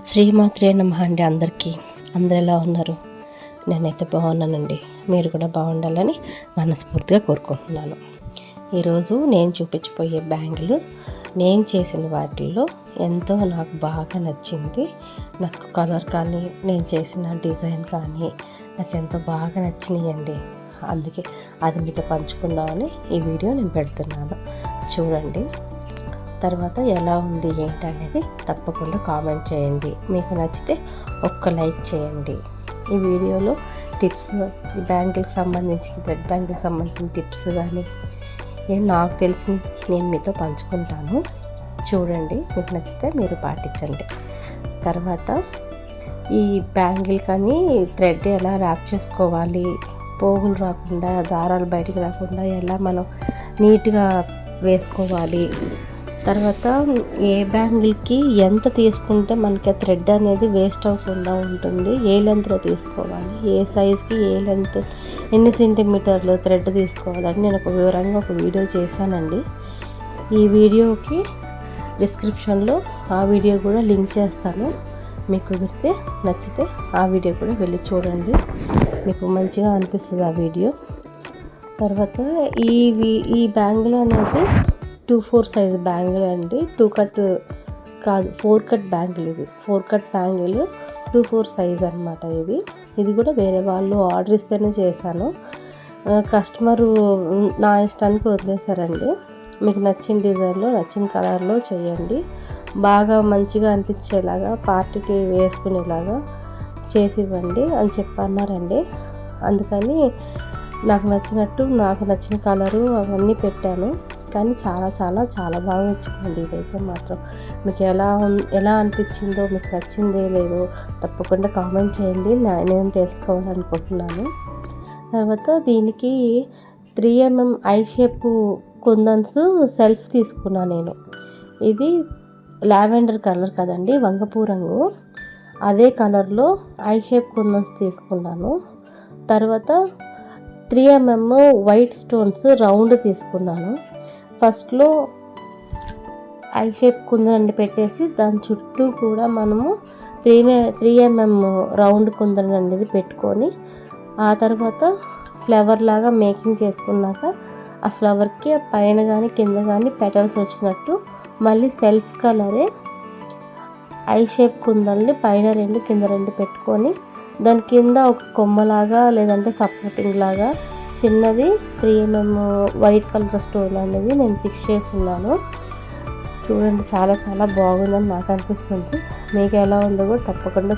శ్రీమాత్రే నమః అండి. అందరూ ఎలా ఉన్నారు? నేనైతే బాగున్నానండి. మీరు కూడా బాగుండాలని మనస్ఫూర్తిగా కోరుకుంటున్నాను. ఈరోజు నేను చూపించబోయే బ్యాంగిల్ నేను చేసిన వాటిల్లో ఎంతో నాకు బాగా నచ్చింది. నాకు కలర్ కానీ నేను చేసిన డిజైన్ కానీ నాకు ఎంతో బాగా నచ్చినాయండి. అందుకే అది మీతో పంచుకుందామని ఈ వీడియో నేను పెడుతున్నాను. చూడండి, తర్వాత ఎలా ఉంది ఏంటి అనేది తప్పకుండా కామెంట్ చేయండి. మీకు నచ్చితే ఒక్క లైక్ చేయండి. ఈ వీడియోలో టిప్స్, బ్యాంగిల్కి సంబంధించి థ్రెడ్ బ్యాంగిల్కి సంబంధించిన టిప్స్ కానీ నాకు తెలిసి నేను మీతో పంచుకుంటాను. చూడండి, మీకు నచ్చితే మీరు పాటించండి. తర్వాత ఈ బ్యాంగిల్ కానీ థ్రెడ్ ఎలా ర్యాప్ చేసుకోవాలి, పోగులు రాకుండా, దారాలు బయటికి రాకుండా ఎలా మనం నీట్గా వేసుకోవాలి, తర్వాత ఏ బ్యాంగిల్కి ఎంత తీసుకుంటే మనకి ఆ థ్రెడ్ అనేది వేస్ట్ అవ్వకుండా ఉంటుంది, ఏ లెంత్లో తీసుకోవాలి, ఏ సైజ్కి ఏ లెంత్, ఎన్ని సెంటీమీటర్లు థ్రెడ్ తీసుకోవాలని నేను వివరంగా ఒక వీడియో చేశానండి. ఈ వీడియోకి డిస్క్రిప్షన్లో ఆ వీడియో కూడా లింక్ చేస్తాను. మీకు కుదిరితే నచ్చితే ఆ వీడియో కూడా వెళ్ళి చూడండి, మీకు మంచిగా అనిపిస్తుంది ఆ వీడియో. తర్వాత ఈ బ్యాంగిల్ అనేది 2/4 సైజ్ బ్యాంగిల్ అండి. 2 కట్ కాదు, 4 కట్ బ్యాంగిల్. ఇది 4 కట్ బ్యాంగిల్ 2/4 సైజ్ అనమాట. ఇది కూడా వేరే వాళ్ళు ఆర్డర్ ఇస్తేనే చేశాను. కస్టమరు నా ఇష్టానికి వదిలేశారండి. మీకు నచ్చిన డిజైన్లో నచ్చిన కలర్లో చేయండి, బాగా మంచిగా అనిపించేలాగా పార్టీకి వేసుకునేలాగా చేసి ఇవ్వండి అని చెప్పన్నారండి. అందుకని నాకు నచ్చినట్టు నాకు నచ్చిన కలరు అవన్నీ పెట్టాను. కానీ చాలా చాలా చాలా బాగా వచ్చిందండి. ఇదైతే మాత్రం మీకు ఎలా అనిపించిందో, మీకు నచ్చిందే లేదో తప్పకుండా కామెంట్ చేయండి, నేను తెలుసుకోవాలనుకుంటున్నాను. తర్వాత దీనికి 3mm I shape kundans self తీసుకున్నాను నేను. ఇది లావెండర్ కలర్ కదండి, వంగపూ రంగు. అదే కలర్లో ఐ షేప్ కుందన్స్ తీసుకున్నాను. తర్వాత 3mm వైట్ స్టోన్స్ రౌండ్ తీసుకున్నాను. ఫస్ట్లో ఐ షేప్ కుందన్ పెట్టేసి దాని చుట్టూ కూడా మనము 3mm రౌండ్ కుందన్ అనేది పెట్టుకొని, ఆ తర్వాత ఫ్లవర్ లాగా మేకింగ్ చేసుకున్నాక ఆ ఫ్లవర్కి పైన కానీ కింద కానీ పెటల్స్ వచ్చినట్టు మళ్ళీ సెల్ఫ్ కలరే ఐ షేప్ కుందల్ని పైన 2 కింద 2 పెట్టుకొని దాని కింద ఒక కొమ్మలాగా లేదంటే సపోర్టింగ్ లాగా చిన్నది 3mm వైట్ కలర్ స్టోన్ అనేది నేను ఫిక్స్ చేసి ఉన్నాను. చూడండి, చాలా చాలా బాగుందని నాకు అనిపిస్తుంది. మీకు ఎలా ఉందో కూడా తప్పకుండా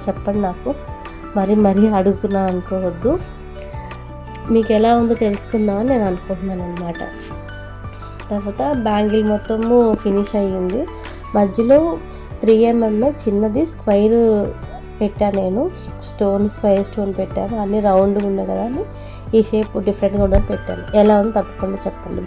చెప్పండి నాకు. మరీ అడుగుతున్నాను అనుకోవద్దు. మీకు ఎలా ఉందో తెలుసుకుందామని నేను అనుకుంటున్నాను అనమాట. తర్వాత బ్యాంగిల్ మొత్తము ఫినిష్ అయ్యింది. మధ్యలో 3mm చిన్నది స్క్వైర్ పెట్టాను నేను, స్క్వైర్ స్టోన్ పెట్టాను. అన్నీ రౌండ్గా ఉన్నాయి కదా అని ఈ షేప్ డిఫరెంట్గా ఉండని పెట్టాను. ఎలా ఉందో తప్పకుండా చెప్పండి.